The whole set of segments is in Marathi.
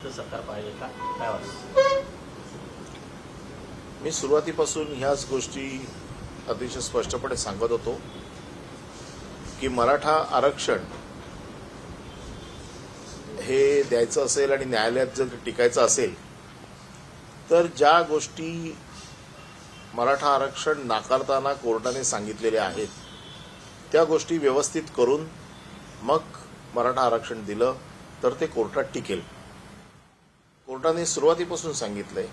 पद्धतीचं सरकार पाहिजे का, काय वाटतं? मी सुरुवातीपासून ह्याच गोष्टी अतिशय स्पष्टपणे सांगत होतो की मराठा आरक्षण हे द्यायचं असेल आणि न्यायालयात जर टिकायचं असेल तर ज्या गोष्टी मराठा आरक्षण नाकारताना कोर्टाने सांगितलेल्या आहेत त्या गोष्टी व्यवस्थित करून मग मराठा आरक्षण दिलं तर ते कोर्टात टिकेल. कोर्टाने सुरुवातीपासून सांगितलंय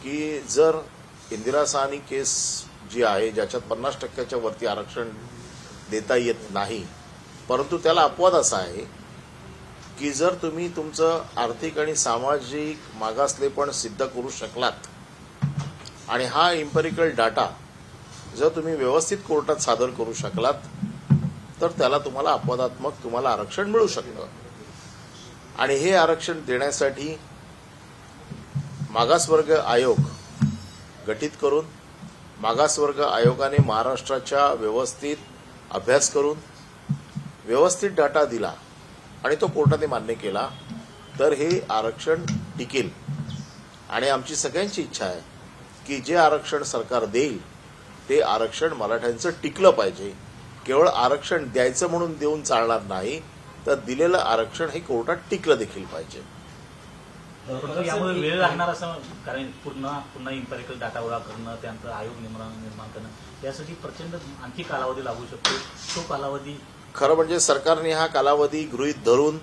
की जर इंदिरा साहनी केस जी आहे ज्याच्यात 50% वरती आरक्षण देता येत नाही, परंतु त्याला अपवाद असा आहे की जर तुम्ही तुमचं आर्थिक आणि सामाजिक मागासलेपण सिद्ध करू शकलात आणि हा इम्पेरिकल डाटा जर तुम्ही व्यवस्थित कोर्टात सादर करू शकलात तर त्याला तुम्हाला अपवादात्मक तुम्हाला आरक्षण मिळू शकतं. आणि हे आरक्षण देण्यासाठी मागासवर्ग आयोग गठीत करून मागासवर्ग आयोगाने महाराष्ट्राच्या व्यवस्थित अभ्यास करून व्यवस्थित डाटा दिला आणि तो कोर्टाने मान्य केला तर हे आरक्षण टिकेल. आणि आमची सगळ्यांची इच्छा आहे की जे आरक्षण सरकार देईल ते आरक्षण मराठ्यांचं टिकलं पाहिजे. केवळ आरक्षण द्यायचं म्हणून देऊन चालणार नाही, तर दिलेलं आरक्षण हे कोर्टात टिकलं देखील पाहिजे. यामुळे वेळ लागणार असं, कारण पुन्हा इम्पेरिकल डाटा गोळा करणं, त्यानंतर आयोग निर्माण करणं, यासाठी प्रचंड आणखी कालावधी लागू शकतो. तो कालावधी खरं म्हणजे सरकारने हा कालावधी गृहीत धरून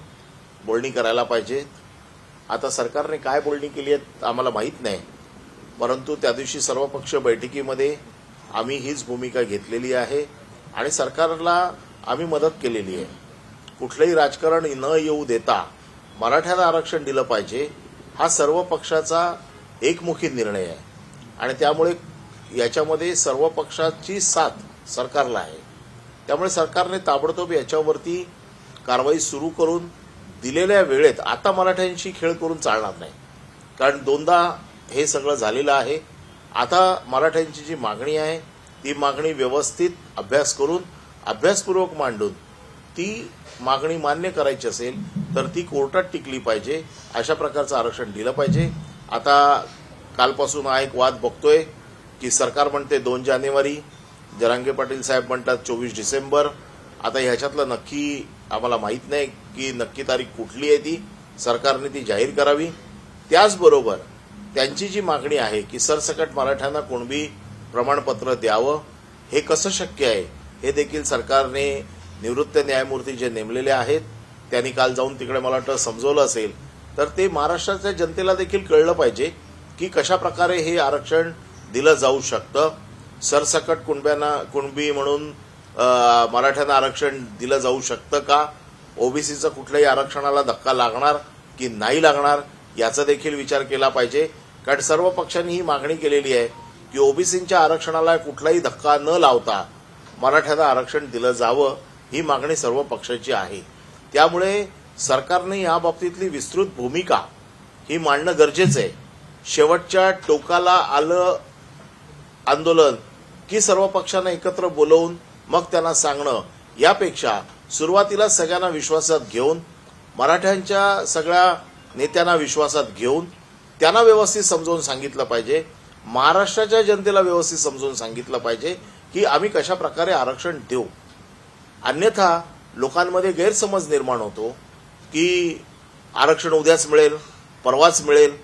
बोलणी करायला पाहिजे. आता सरकारने काय बोलणी केली आहे आम्हाला माहीत नाही, परंतु त्या दिवशी सर्वपक्षीय बैठकीमध्ये आम्ही हीच भूमिका घेतलेली आहे आणि सरकारला आम्ही मदत केलेली आहे. कुठलंही राजकारण न येऊ देता मराठ्याला आरक्षण दिलं पाहिजे हा सर्व पक्षाचा एकमुखी निर्णय आहे आणि त्यामुळे याच्यामध्ये सर्व पक्षाची साथ सरकारला आहे. त्यामुळे सरकारने ताबडतोब याच्यावरती कारवाई सुरू करून दिलेल्या वेळेत, आता मराठ्यांशी खेळ करून चालणार नाही, कारण दोनदा हे सगळं झालेलं आहे. आता मराठ्यांची जी मागणी आहे ती मागणी व्यवस्थित अभ्यास करून अभ्यासपूर्वक मांडून ती मागणी मान्य करायची असेल तर ती कोर्टात टिकली पाहिजे. अशा प्रकारचं आरक्षण दिलं पाहिजे. आता कालपासून हा एक वाद बघतोय की सरकार म्हणते 2 जानेवारी, जरांगे पाटील साहेब म्हणतात 24 डिसेंबर. आता ह्याच्यातलं नक्की आम्हाला माहीत नाही की नक्की तारीख कुठली आहे, ती सरकारने ती जाहीर करावी. त्याचबरोबर त्यांची जी मागणी आहे की सरसकट मराठ्यांना कुणबी प्रमाणपत्र द्यावं, हे कसं शक्य आहे हे देखील सरकारने निवृत्त न्यायमूर्ती जे नेमलेले आहेत त्यांनी काल जाऊन तिकडे मला वाटतं समजवलं असेल, तर ते महाराष्ट्राच्या जनतेला देखील कळलं पाहिजे की कशा प्रकारे हे आरक्षण दिलं जाऊ शकतं. सरसकट कुणबी म्हणून मराठ्यांना आरक्षण दिलं जाऊ शकतं का, ओबीसीचं कुठल्याही आरक्षणाला धक्का लागणार की नाही लागणार याचा देखील विचार केला पाहिजे. कारण सर्व पक्षांनी ही मागणी केलेली आहे की ओबीसीच्या आरक्षणाला कुठलाही धक्का न लावता मराठ्यांना आरक्षण दिलं जावं, ही मागणी सर्व पक्षाची आहे. त्यामुळे सरकारने या बाबतीतली विस्तृत भूमिका ही मांडणं गरजेचं आहे. शेवटच्या टोकाला आलं आंदोलन की सर्व पक्षांना एकत्र बोलवून मग त्यांना सांगणं, यापेक्षा सुरुवातीला सगळ्यांना विश्वासात घेऊन मराठ्यांच्या सगळ्या नेत्यांना विश्वासात घेऊन त्यांना व्यवस्थित समजावून सांगितलं पाहिजे. महाराष्ट्राच्या जनतेला व्यवस्थित समजावून सांगितलं पाहिजे की आम्ही कशा प्रकारे आरक्षण देऊ. अन्यथा लोकांमध्ये गैरसमज निर्माण होतो की आरक्षण उद्याच मिळेल, परवाच मिळेल.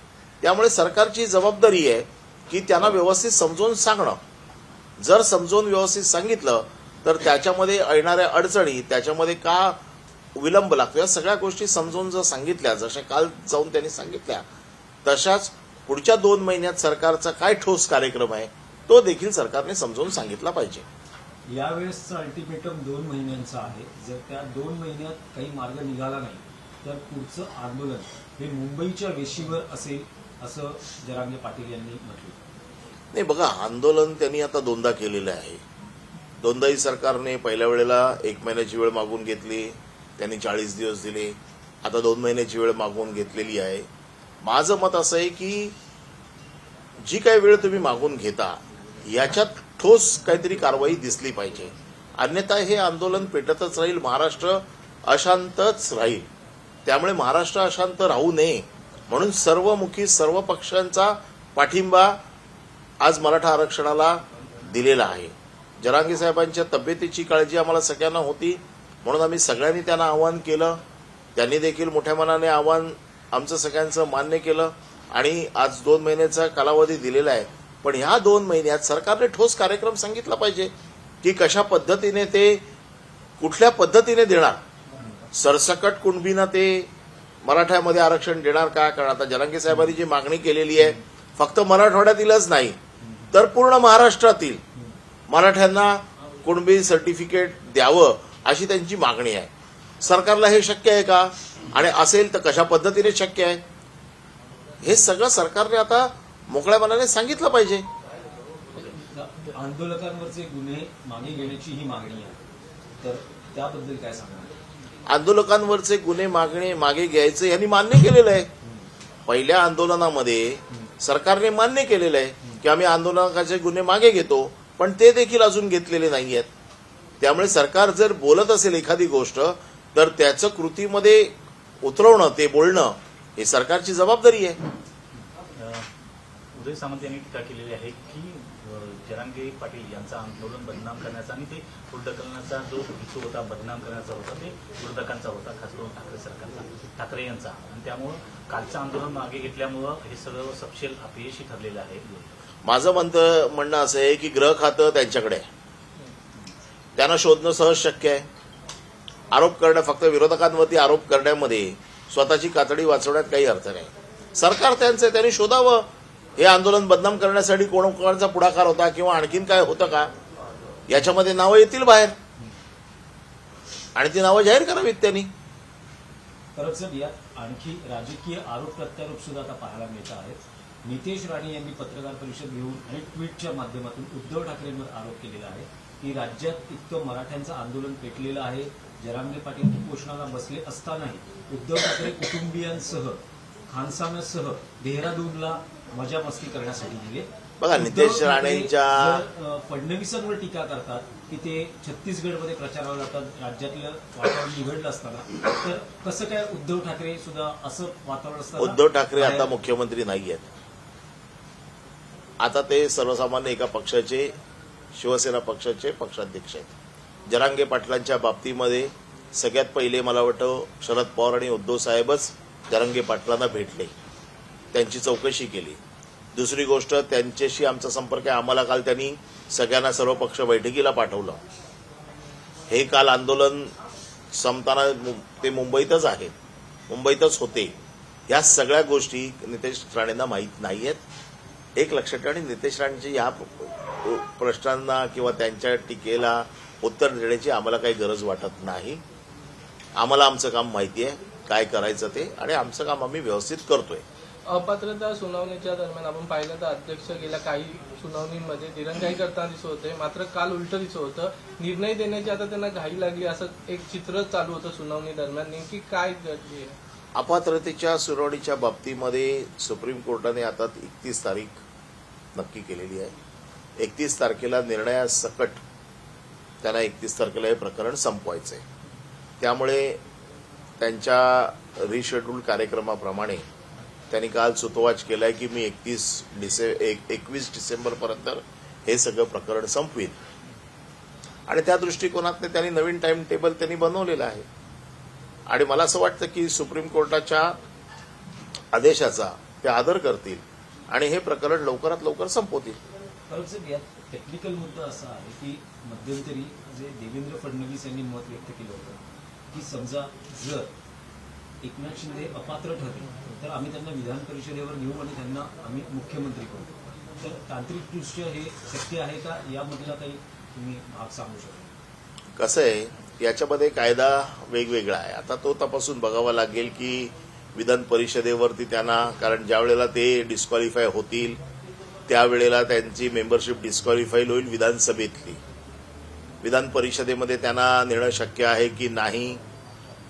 त्यामुळे सरकारची जबाबदारी आहे की त्यांना व्यवस्थित समजावून सांगणं. जर समजावून व्यवस्थित सांगितलं तर त्याच्यामध्ये येणाऱ्या अडचणी, त्याच्यामध्ये का विलंब लागतो, या सगळ्या गोष्टी समजावून जर सांगितल्या, जशा काल जाऊन त्यांनी सांगितल्या, तशाच पुढच्या 2 महिन्यात सरकारचा काय ठोस कार्यक्रम आहे तो देखील सरकारने समजावून सांगितला पाहिजे. यावेळेसचं अल्टिमेटम 2 महिन्यांचं आहे. जर त्या 2 महिन्यात काही मार्ग निघाला नाही तर पुढचं आंदोलन हे मुंबईच्या वेशीवर असेल असं जरांगे पाटील यांनी म्हटलं. नाही बघा, आंदोलन त्यांनी आता 2दा केलेलं आहे. 2दाही सरकारने पहिल्या वेळेला 1 महिन्याची वेळ मागून घेतली, त्यांनी 40 दिवस दिले. आता 2 महिन्याची वेळ मागून घेतलेली आहे. माझं मत असं आहे की जी काही वेळ तुम्ही मागून घेता याच्यात ठोस काहीतरी कारवाई दिसली पाहिजे, अन्यथा हे आंदोलन पेटतच राहील, महाराष्ट्र अशांतच राहील. त्यामुळे महाराष्ट्र अशांत राहू नये म्हणून सर्वमुखी सर्व पक्षांचा पाठिंबा आज मराठा आरक्षणाला दिलेला आहे. जरांगे साहेबांच्या तब्येतीची काळजी आम्हाला सगळ्यांना होती, म्हणून आम्ही सगळ्यांनी त्यांना आवाहन केलं. त्यांनी देखील मोठ्या मनाने आवाहन आमचं सगळ्यांचं मान्य केलं आणि आज 2 महिन्याचा कालावधी दिलेला आहे. पण ह्या 2 महिन्यात सरकारने ठोस कार्यक्रम सांगितला पाहिजे की कशा पद्धतीने ते कुठल्या पद्धतीने देणार. सरसकट कुणबीनं ते मराठ्यामध्ये आरक्षण देणार का? कारण आता जरांगे साहेबांनी जी मागणी केलेली आहे फक्त मराठवाड्यातीलच नाही तर पूर्ण महाराष्ट्रातील मराठ्यांना कुणबी सर्टिफिकेट द्यावं अशी त्यांची मागणी आहे. सरकारला हे शक्य आहे का? आणि असेल तर कशा पद्धतीने शक्य आहे? हे सगळं सरकारने आता मोकळ्या मनाने सांगितलं पाहिजे. आंदोलकांवरचे गुन्हे मागे घेण्याची ही मागणी आहे, तर त्याबद्दल काय सांगणार? आंदोलकांवरचे गुन्हे मागे घ्यायचे यांनी मान्य केलेलं आहे. पहिल्या आंदोलनामध्ये सरकारने मान्य केलेलं आहे की आम्ही आंदोलकाचे गुन्हे मागे घेतो, पण ते देखील अजून घेतलेले नाहीयेत. त्यामुळे सरकार जर बोलत असेल एखादी गोष्ट तर त्याचं कृतीमध्ये उतरवणं, ते बोलणं हे सरकारची जबाबदारी आहे. उदय सामंत यांनी टीका केलेली आहे की जरांगे पाटील यांचं आंदोलन बदनाम करण्याचा आणि ते पुढढकलण्याचा जो हेतू होता, बदनाम करण्याचा होता, ते विरोधकांचा होता, खास करून ठाकरे सरकारचा, ठाकरे यांचा. आणि त्यामुळं कालचं आंदोलन मागे घेतल्यामुळं हे सगळं सपशेल अपयशी ठरलेलं आहे. माझं म्हणणं असं आहे की गृह खातं त्यांच्याकडे आहे, त्यांना शोधणं सहज शक्य आहे. आरोप करणं, फक्त विरोधकांवरती आरोप करण्यामध्ये स्वतःची कातडी वाचवण्यात काही अर्थ नाही. सरकार त्यांचं आहे, त्यांनी शोधावं. हे आंदोलन बदनाम करण्यासाठी कोणाचा पुढाकार होता किंवा आणखीन काय होतं का, याच्यामध्ये नावं येतील बाहेर आणि ती नावं जाहीर करावीत त्यांनी. परत सर, यात आणखी राजकीय आरोप प्रत्यारोप सुद्धा आता पाहायला मिळत आहेत. नितेश राणे यांनी पत्रकार परिषद घेऊन आणि ट्विटच्या माध्यमातून उद्धव ठाकरेंवर आरोप केलेला आहे की राज्यात इतकं मराठ्यांचं आंदोलन पेटलेलं आहे, जरांगे पाटील उपोषणाला बसले असतानाही उद्धव ठाकरे कुटुंबियांसह खानसाम्यासह देहरादूनला मजा मस्ती करण्यासाठी गेले. बघा, नितेश राणेंच्या फडणवीसांवर टीका करतात की ते छत्तीसगडमध्ये प्रचाराला जातात, राज्यातलं वातावरण बिघडलं असताना. तर कसं काय उद्धव ठाकरे सुद्धा असं वातावरण असताना? उद्धव ठाकरे आता मुख्यमंत्री नाही आहेत. आता ते सर्वसामान्य एका पक्षाचे, शिवसेना पक्षाचे पक्षाध्यक्ष आहेत. जरांगे पाटलांच्या बाबतीमध्ये सगळ्यात पहिले मला वाटतं शरद पवार आणि उद्धव साहेबच जरांगे पाटलांना भेटले, त्यांची चौकशी केली. दुसरी गोष्ट, त्यांच्याशी आमचा संपर्क आहे. आम्हाला काल त्यांनी सगळ्यांना सर्व पक्ष बैठकीला पाठवलं. हे काल आंदोलन संपताना ते मुंबईतच आहेत, मुंबईतच होते. या सगळ्या गोष्टी नितेश राणेंना माहीत नाहीयेत. एक लक्षात ठेवा, आणि नितेश राणेंच्या या प्रश्नांना किंवा त्यांच्या टीकेला उत्तर देण्याची आम्हाला काही गरज वाटत नाही. आम्हाला आमचं काम माहिती आहे, काय करायचं ते, आणि आमचं काम आम्ही व्यवस्थित करतोय. अपात्रता सुनावणीच्या दरम्यान आपण पाहिलं तर अध्यक्ष गेल्या काही सुनावणीमध्ये दिरंगाई करताना दिसत होते, मात्र काल उलट दिसत होतं. निर्णय देण्याची आता त्यांना घाई लागली असं एक चित्र चालू होतं सुनावणी दरम्यान. नेमकी काय घडली? अपात्रतेच्या सुनावणीच्या बाबतीमध्ये सुप्रीम कोर्टाने आता 31 तारीख नक्की केलेली आहे. 31 तारखेला निर्णयासकट त्यांना 31 तारखेला हे प्रकरण संपवायचं आहे. त्यामुळे त्यांच्या रिशेड्यूल कार्यक्रमाप्रमाणे त्यांनी काल सुतोवाच केलाय की मी 21 डिसेंबरपर्यंत हे सगळं प्रकरण संपवीन. आणि त्या दृष्टिकोनातने त्यांनी नवीन टाइम टेबल त्यांनी बनवलेलं आहे. आणि मला असं वाटतं की सुप्रीम कोर्टाच्या आदेशाचा ते आदर करतील आणि हे प्रकरण लवकरात लवकर संपवतील. परत यात टेक्निकल मुद्दा असा आहे की मध्यंतरी जे देवेंद्र फडणवीस यांनी मत व्यक्त केलं होतं की समजा जर एकनाथ शिंदे अपात्र ठरले तर आम्ही त्यांना विधान परिषदेवर घेऊ आणि त्यांना आम्ही मुख्यमंत्री करू. तर तांत्रिकदृष्ट्या हे शक्य आहे का? यामधला काही तुम्ही भाग सांगू शकता? कसं आहे, याच्यामध्ये कायदा वेगवेगळा आहे. आता तो तपासून बघावा लागेल की विधान परिषदेवरती त्यांना, कारण ज्या वेळेला ते डिस्क्वालिफाय होतील त्यावेळेला त्यांची मेंबरशिप डिस्क्वालिफाय होईल विधानसभेतली. विधान परिषदेमध्ये त्यांना नेणं शक्य आहे की नाही,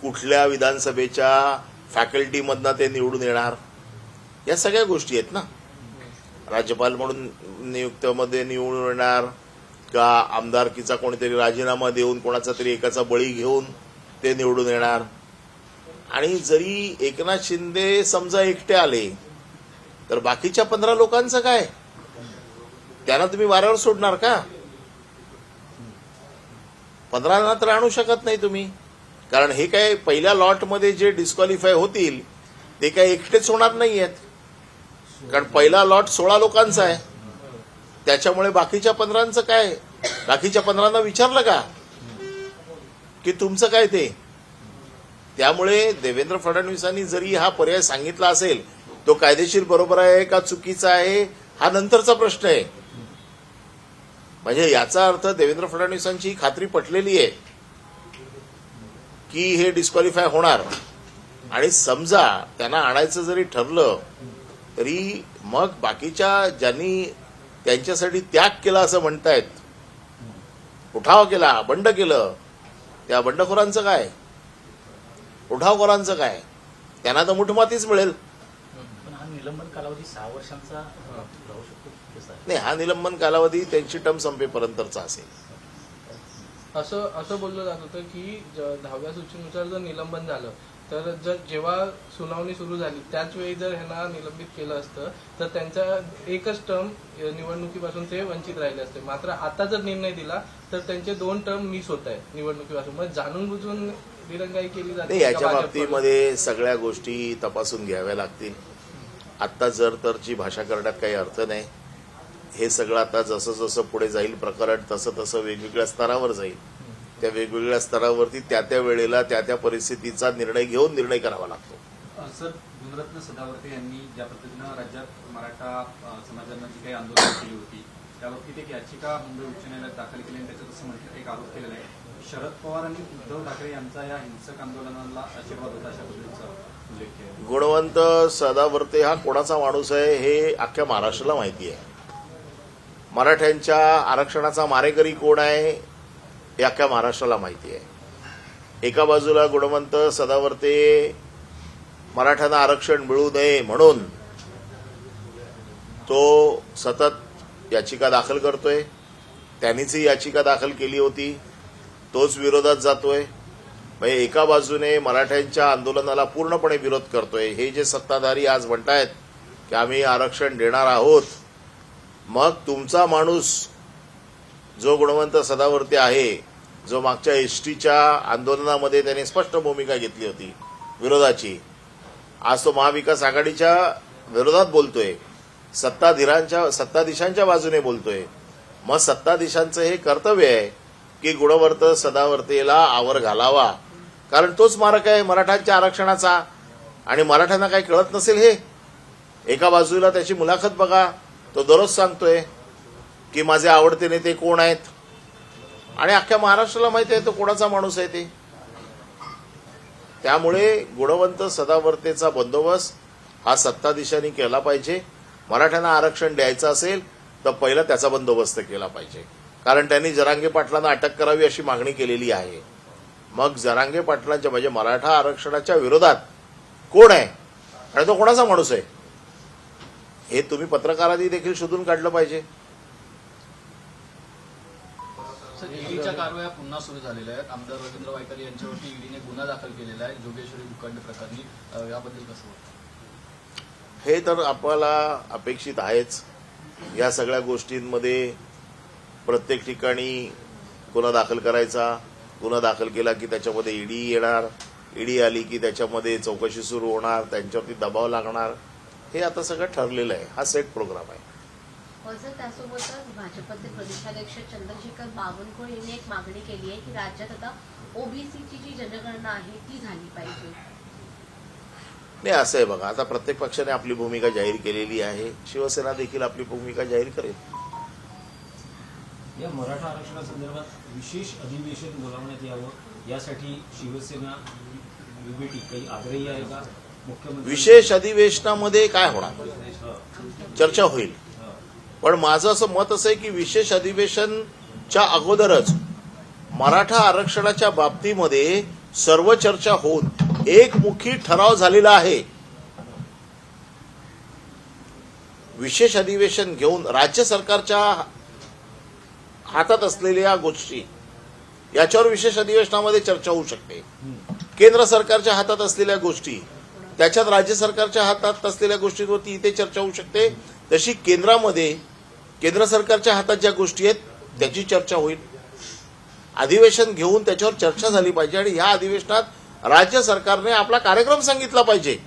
कुठल्या विधानसभेच्या फॅकल्टीमधनं ते निवडून येणार, या सगळ्या गोष्टी आहेत ना. राज्यपाल म्हणून नियुक्तीमध्ये निवडून येणार का आमदारकीचा कोणीतरी राजीनामा देऊन कोणाचा तरी एकाचा बळी घेऊन ते निवडून येणार, आणि जरी एकनाथ शिंदे समजा एकटे आले तर बाकीच्या 15 लोकांचं काय? त्यांना तुम्ही वाऱ्यावर सोडणार का? 15 तर आणू शकत नाही तुम्ही, कारण हे काय पहिल्या लॉटमध्ये जे डिस्क्वालिफाय होतील ते काय एकटेच होणार नाहीयेत, कारण पहिला लॉट 16 लोकांचा आहे. त्याच्यामुळे बाकीच्या 15चं काय? बाकीच्या 15ना विचारलं का की तुमचं काय ते? त्यामुळे देवेंद्र फडणवीसांनी जरी हा पर्याय सांगितला असेल, तो कायदेशीर बरोबर आहे का चुकीचा आहे हा नंतरचा प्रश्न आहे. म्हणजे याचा अर्थ देवेंद्र फडणवीसांची ही खात्री पटलेली आहे की हे डिस्क्वालिफाय होणार, आणि समजा त्यांना आणायचं जरी ठरलं तरी मग बाकीच्या ज्यांनी त्यांच्यासाठी त्याग केला असं म्हणतायत, उठाव केला, बंड केलं, त्या बंडखोरांचं काय? उठावखोरांचं काय? त्यांना तर मुठमातीच मिळेल. पण हा निलंबन कालावधी 6 वर्षांचा राहू शकतो कसा आहे? नाही, हा निलंबन कालावधी त्यांची टर्म संपेपर्यंतचा असेल. असं बोललं जात होतं की 10व्या सूचीनुसार जर निलंबन झालं तर जेव्हा सुनावणी सुरू झाली त्याच वेळी जर ह्यांना निलंबित केलं असतं तर त्यांचा एकच टर्म निवडणुकीपासून ते वंचित राहिले असते. मात्र आता जर निर्णय दिला तर त्यांचे 2 टर्म मिस होत आहे निवडणुकीपासून. मग जाणून बुजून दिरंगाई केली जाते. नाही, याच्या बाबतीमध्ये सगळ्या गोष्टी तपासून घ्याव्या लागतील. आत्ता जर तरची भाषा करण्यात काही अर्थ नाही. हे सगळं आता जसं जसं पुढे जाईल प्रकरण तसं तसं वेगवेगळ्या स्तरावर जाईल. त्या वेगवेगळ्या स्तरावरती त्या त्या वेळेला त्या त्या परिस्थितीचा निर्णय घेऊन निर्णय करावा लागतो. सर, गुणरत्न सदावर्ते यांनी ज्या पद्धतीनं राज्यात मराठा समाजानं जी काही आंदोलन केली होती त्याबाबतीत एक याचिका मुंबई उच्च न्यायालयात दाखल केली आणि त्याच्यात असं म्हटलं एक आरोप केलेला आहे शरद पवार आणि उद्धव ठाकरे यांचा या हिंसक आंदोलनाला आशीर्वाद होता अशा पद्धतीचा उल्लेख केला. गुणवंत सदावर्ते हा कोणाचा माणूस आहे हे अख्ख्या महाराष्ट्राला माहिती आहे. मराठ्यांच्या आरक्षणाचा मारेकरी कोण आहे हे अख्ख्या महाराष्ट्राला माहिती आहे. एका बाजूला गुणवंत सदावर्ते मराठ्यांना आरक्षण मिळू नये म्हणून तो सतत याचिका दाखल करतोय. त्यांनीच ही याचिका दाखल केली होती, तोच विरोधात जातोय. म्हणजे एका बाजूने मराठ्यांच्या आंदोलनाला पूर्णपणे विरोध करतोय. हे जे सत्ताधारी आज म्हणतायत की आम्ही आरक्षण देणार आहोत, मग तुमचा माणूस जो गुणवंत सदावर्ते आहे, जो मागच्या एसटीच्या आंदोलनामध्ये त्याने स्पष्ट भूमिका घेतली होती विरोधाची, आज तो महाविकास आघाडीच्या विरोधात बोलतोय, सत्ताधीशांच्या बाजूने बोलतोय. मग सत्ताधीशांचं हे कर्तव्य आहे की गुणवंत सदावर्तेला आवर घालावा, कारण तोच मारक आहे मराठ्यांच्या आरक्षणाचा. आणि मराठ्यांना काही कळत नसेल हे? एका बाजूला त्याची मुलाखत बघा, तो दररोज सांगतोय की माझे आवडते नेते कोण आहेत, आणि अख्ख्या महाराष्ट्राला माहिती आहे तो कोणाचा माणूस आहे ते. त्यामुळे गुणवंत सदावर्तेचा बंदोबस्त हा सत्ताधीशांनी केला पाहिजे. मराठ्यांना आरक्षण द्यायचं असेल तर पहिला त्याचा बंदोबस्त केला पाहिजे, कारण त्यांनी जरांगे पाटलांना अटक करावी अशी मागणी केलेली आहे. मग जरांगे पाटलांच्या म्हणजे मराठा आरक्षणाच्या विरोधात कोण आहे आणि तो कोणाचा माणूस आहे हे तुम्ही पत्रकारांनी देखील शोधून काढलं पाहिजे. ईडीच्या कारवाया पुन्हा सुरू झालेल्या आहेत. आमदार रवींद्र वायकर यांच्यावरती ईडीने गुन्हा दाखल केलेला आहे जोगेश्वरी भूखंड प्रकरणी. याबद्दल कसं वाटतं? हे तर आपल्याला अपेक्षित आहेच. या सगळ्या गोष्टींमध्ये प्रत्येक ठिकाणी गुन्हा दाखल करायचा, गुन्हा दाखल केला की त्याच्यामध्ये ईडी येणार, ईडी आली की त्याच्यामध्ये चौकशी सुरू होणार, त्यांच्यावरती दबाव लागणार. हे आता सगळं ठरलेलं आहे. हा सेट प्रोग्राम आहे. त्यासोबतच भाजपचे प्रदेशाध्यक्ष चंद्रशेखर बावनकुळे यांनी एक मागणी केली आहे की राज्यात आता ओबीसीची जी जनगणना आहे ती झाली पाहिजे. नाही, असं आहे बघा, आता प्रत्येक पक्षाने आपली भूमिका जाहीर केलेली आहे. शिवसेना देखील आपली भूमिका जाहीर करेल. या मराठा आरक्षणासंदर्भात विशेष अधिवेशन बोलावण्यात यावं यासाठी शिवसेना युबीटी काही आग्रही आहे का? मुख्यमंत्री विशेष अधिवेशनामध्ये काय होणार? चर्चा होईल. पण माझं असं मत असं आहे की विशेष अधिवेशनच्या अगोदरच मराठा आरक्षणाच्या बाबतीमध्ये सर्व चर्चा होऊन एकमुखी ठराव झालेला आहे. विशेष अधिवेशन घेऊन राज्य सरकारच्या हातात असलेल्या गोष्टी याच्यावर विशेष अधिवेशनामध्ये चर्चा होऊ शकते. केंद्र सरकारच्या हातात असलेल्या गोष्टी, त्याच्यात राज्य सरकारच्या हातात असलेल्या गोष्टींवरती इथे चर्चा होऊ शकते, तशी केंद्रामध्ये केंद्र सरकारच्या हातात ज्या गोष्टी आहेत त्याची चर्चा होईल. अधिवेशन घेऊन त्याच्यावर चर्चा झाली पाहिजे आणि ह्या अधिवेशनात राज्य सरकारने आपला कार्यक्रम सांगितला पाहिजे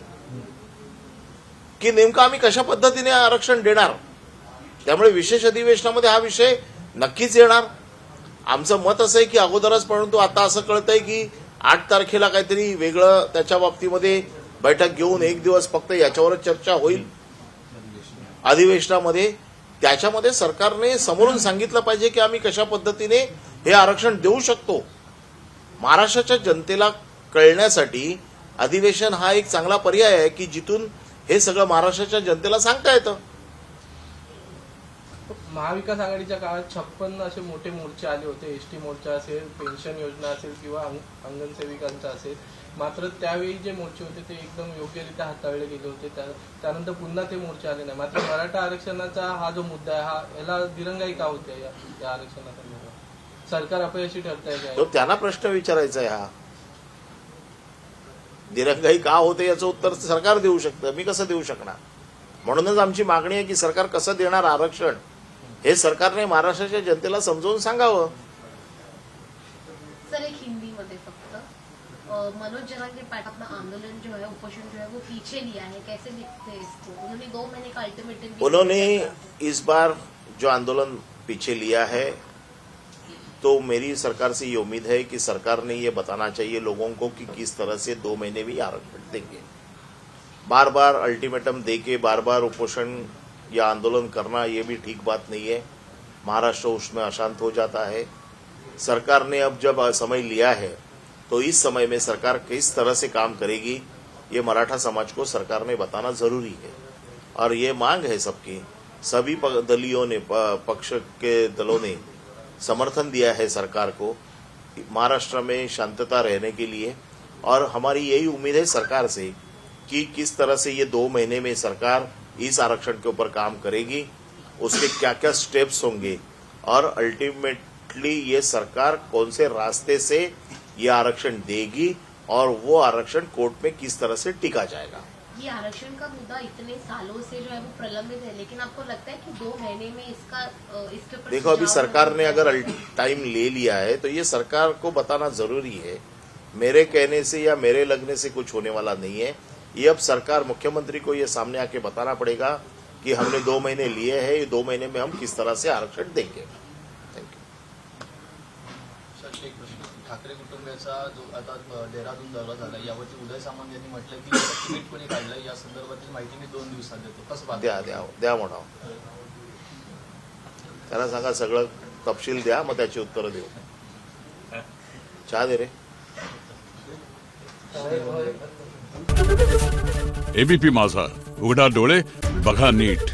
की नेमकं आम्ही कशा पद्धतीने आरक्षण देणार. त्यामुळे विशेष अधिवेशनामध्ये हा विषय नक्कीच येणार. आमचं मत असं आहे की अगोदरच, परंतु आता असं कळतंय की 8 तारखेला काहीतरी वेगळं त्याच्या बाबतीमध्ये बैठक घेऊन एक दिवस फक्त याच्यावरच चर्चा होईल अधिवेशनामध्ये. त्याच्यामध्ये सरकारने समोरून सांगितलं पाहिजे की आम्ही कशा पद्धतीने हे आरक्षण देऊ शकतो. महाराष्ट्राच्या जनतेला कळण्यासाठी अधिवेशन हा एक चांगला पर्याय आहे की जिथून हे सगळं महाराष्ट्राच्या जनतेला सांगता येतं. महाविकास आघाडीच्या काळात 56 असे मोठे मोर्चे आले होते. एसटी मोर्चा असेल, पेन्शन योजना असेल किंवा अंगण सेविकांचा असेल. मात्र त्यावेळी जे मोर्चे होते ते एकदम योग्यरित्या हाताळले गेले होते. त्यानंतर पुन्हा ते मोर्चे आले नाही. मात्र मराठा आरक्षणाचा हा जो मुद्दा आहे याला दिरंगाई का होते या आरक्षणाचा? सरकार अपयशी ठरतंय काय? तो त्यांना प्रश्न विचारायचा आहे. हा दिरंगाई का होते याचं उत्तर सरकार देऊ शकतं, मी कसं देऊ शकणार. म्हणूनच आमची मागणी आहे की सरकार कसं देणार आरक्षण हे सरकारने महाराष्ट्राच्या जनतेला समजावून सांगावं. सर, एक हिंदी मध्ये फक्त मनोज जरांगे पाटिल अपना आंदोलन जो है, उपोषण जो है वो पीछे लिया है, कैसे देखते हैं इसको? उन्होंने 2 महीने का अल्टीमेटम उन्होंने इस बार जो आंदोलन पीछे लिया है, तो मेरी सरकार से ये उम्मीद है कि सरकार ने ये बताना चाहिए लोगों को कि किस तरह से 2 महीने भी आरक्षण देंगे. बार बार अल्टीमेटम देके बार बार उपोषण या आंदोलन करना ये भी ठीक बात नहीं है. महाराष्ट्र उसमें अशांत हो जाता है. सरकार ने अब जब समय लिया है तो इस समय में सरकार किस तरह से काम करेगी ये मराठा समाज को सरकार ने बताना जरूरी है. और ये मांग है सबकी, सभी दलियों ने, पक्ष के दलों ने समर्थन दिया है सरकार को महाराष्ट्र में शांतता रहने के लिए. और हमारी यही उम्मीद है सरकार से कि किस तरह से ये 2 महीने में सरकार इस आरक्षण के ऊपर काम करेगी, उसके क्या क्या स्टेप्स होंगे और अल्टीमेटली ये सरकार कौन से रास्ते से ये आरक्षण देगी और वो आरक्षण कोर्ट में किस तरह से टिका जाएगा. ये आरक्षण का मुद्दा इतने सालों से जो है वो प्रलंबित है, लेकिन आपको लगता है कि 2 महीने में इसके ऊपर देखो, अभी सुझाव सरकार ने होगा? अगर टाइम ले लिया है तो ये सरकार को बताना जरूरी है. मेरे कहने से या मेरे लगने से कुछ होने वाला नहीं है. ये अब सरकार, मुख्यमंत्री को ये सामने आके बताना पड़ेगा कि हमने 2 महीने लिए हैं, ये 2 महीने में हम किस तरह से आरक्षण देंगे. Thank you. सर, एक प्रश्न. ठाकरे कुटुंबियाचा जो आता देहरादून दौरा झाला यावरती उदय सामंत यांनी म्हटलं की तिकीट कोणी काढलं या संदर्भातील माहिती मी 2 दिवसात देतो. कसं पाहता? द्या म्हणावं. त्याला सांगा सगळं तपशील द्या, मग त्याची उत्तरं देऊ. चहा दे रे. एबीपी माझा, उघडा डोळे बघा नीट.